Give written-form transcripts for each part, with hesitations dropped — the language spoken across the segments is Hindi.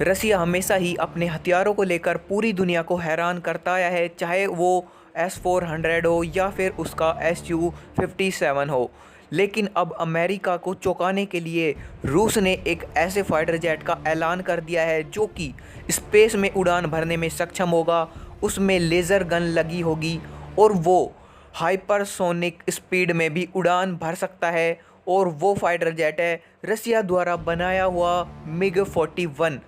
रसिया हमेशा ही अपने हथियारों को लेकर पूरी दुनिया को हैरान करता आया है, चाहे वो S-400 हो या फिर उसका Su-57 हो। लेकिन अब अमेरिका को चौंकाने के लिए रूस ने एक ऐसे फाइटर जेट का ऐलान कर दिया है जो कि स्पेस में उड़ान भरने में सक्षम होगा, उसमें लेज़र गन लगी होगी और वो हाइपरसोनिक स्पीड में भी उड़ान भर सकता है। और वो फाइटर जेट है रसिया द्वारा बनाया हुआ MiG-41।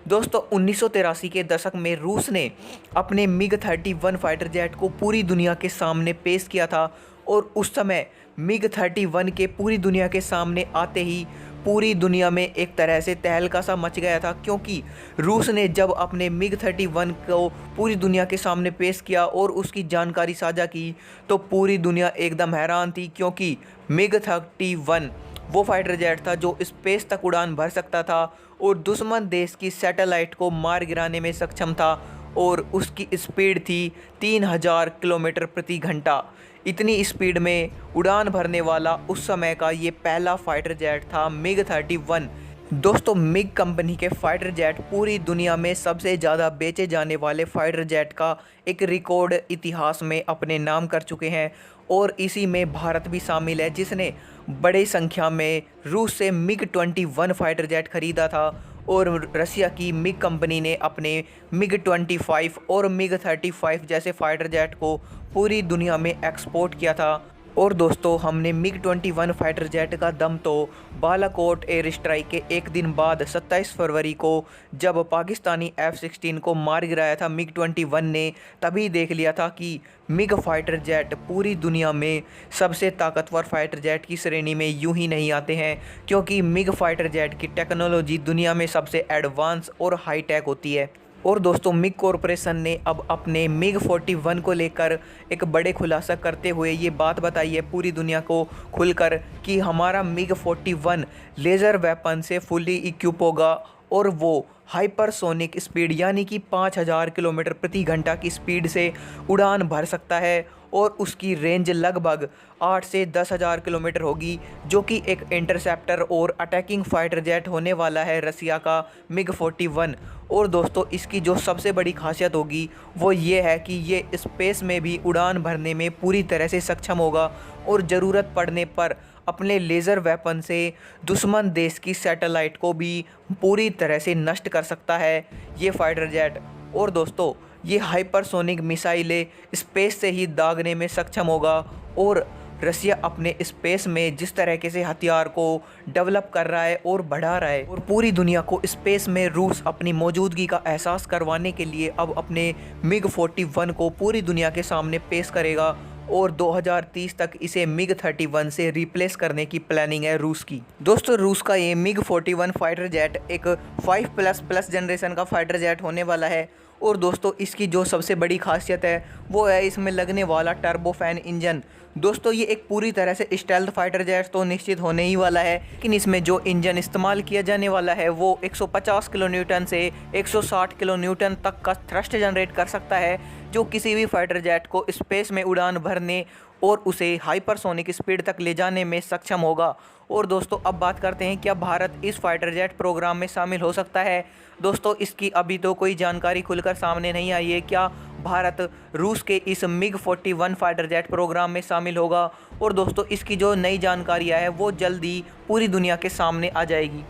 दोस्तों 1983 के दशक में रूस ने अपने MiG-31 फाइटर जेट को पूरी दुनिया के सामने पेश किया था और उस समय MiG-31 के पूरी दुनिया के सामने आते ही पूरी दुनिया में एक तरह से तहलका सा मच गया था, क्योंकि रूस ने जब अपने MiG-31 को पूरी दुनिया के सामने पेश किया और उसकी जानकारी साझा की तो पूरी दुनिया एकदम हैरान थी, क्योंकि MiG-31 वो फाइटर जेट था जो स्पेस तक उड़ान भर सकता था और दुश्मन देश की सैटेलाइट को मार गिराने में सक्षम था और उसकी स्पीड थी 3000 किलोमीटर प्रति घंटा। इतनी स्पीड में उड़ान भरने वाला उस समय का ये पहला फाइटर जेट था MiG-31। दोस्तों मिग कंपनी के फाइटर जेट पूरी दुनिया में सबसे ज़्यादा बेचे जाने वाले फाइटर जेट का एक रिकॉर्ड इतिहास में अपने नाम कर चुके हैं और इसी में भारत भी शामिल है, जिसने बड़ी संख्या में रूस से MiG-21 फाइटर जेट खरीदा था और रसिया की मिग कंपनी ने अपने MiG-25 और MiG-35 जैसे फाइटर जेट को पूरी दुनिया में एक्सपोर्ट किया था। और दोस्तों हमने MiG-21 फाइटर जेट का दम तो बालाकोट एयर स्ट्राइक के एक दिन बाद 27 फरवरी को जब पाकिस्तानी F-16 को मार गिराया था MiG-21 ने, तभी देख लिया था कि मिग फाइटर जेट पूरी दुनिया में सबसे ताकतवर फाइटर जेट की श्रेणी में यूं ही नहीं आते हैं, क्योंकि मिग फाइटर जेट की टेक्नोलॉजी दुनिया में सबसे एडवांस और हाईटेक होती है। और दोस्तों मिग कॉरपोरेशन ने अब अपने MiG-41 को लेकर एक बड़े खुलासा करते हुए ये बात बताई है पूरी दुनिया को खुलकर कि हमारा MiG-41 लेज़र वेपन से फुली इक्विप होगा और वो हाइपरसोनिक स्पीड यानी कि 5000 किलोमीटर प्रति घंटा की स्पीड से उड़ान भर सकता है और उसकी रेंज लगभग 8 से 10,000 किलोमीटर होगी, जो कि एक इंटरसेप्टर और अटैकिंग फाइटर जेट होने वाला है रसिया का MiG-41। और दोस्तों इसकी जो सबसे बड़ी खासियत होगी वो ये है कि ये स्पेस में भी उड़ान भरने में पूरी तरह से सक्षम होगा और ज़रूरत पड़ने पर अपने लेज़र वेपन से दुश्मन देश की सैटेलाइट को भी पूरी तरह से नष्ट कर सकता है ये फाइटर जेट। और दोस्तों ये हाइपरसोनिक मिसाइलें स्पेस से ही दागने में सक्षम होगा और रसिया अपने स्पेस में जिस तरीके से हथियार को डेवलप कर रहा है और बढ़ा रहा है और पूरी दुनिया को स्पेस में रूस अपनी मौजूदगी का एहसास करवाने के लिए अब अपने MiG-41 को पूरी दुनिया के सामने पेश करेगा और 2030 तक इसे MiG-31 से रिप्लेस करने की प्लानिंग है रूस की। दोस्तों रूस का ये MiG-41 फाइटर जेट एक 5++ जनरेशन का फाइटर जेट होने वाला है और दोस्तों इसकी जो सबसे बड़ी खासियत है वो है इसमें लगने वाला टर्बोफैन इंजन। दोस्तों ये एक पूरी तरह से स्टेल्थ फाइटर जेट तो निश्चित होने ही वाला है, लेकिन इसमें जो इंजन इस्तेमाल किया जाने वाला है वो 150 किलो न्यूटन से 160 किलो न्यूटन तक का थ्रस्ट जनरेट कर सकता है, जो किसी भी फाइटर जेट को स्पेस में उड़ान भरने और उसे हाइपरसोनिक स्पीड तक ले जाने में सक्षम होगा। और दोस्तों अब बात करते हैं क्या भारत इस फाइटर जेट प्रोग्राम में शामिल हो सकता है। दोस्तों इसकी अभी तो कोई जानकारी खुलकर सामने नहीं आई है क्या भारत रूस के इस MiG-41 फाइटर जेट प्रोग्राम में शामिल होगा। और दोस्तों इसकी जो नई जानकारियाँ है वो जल्दी पूरी दुनिया के सामने आ जाएगी।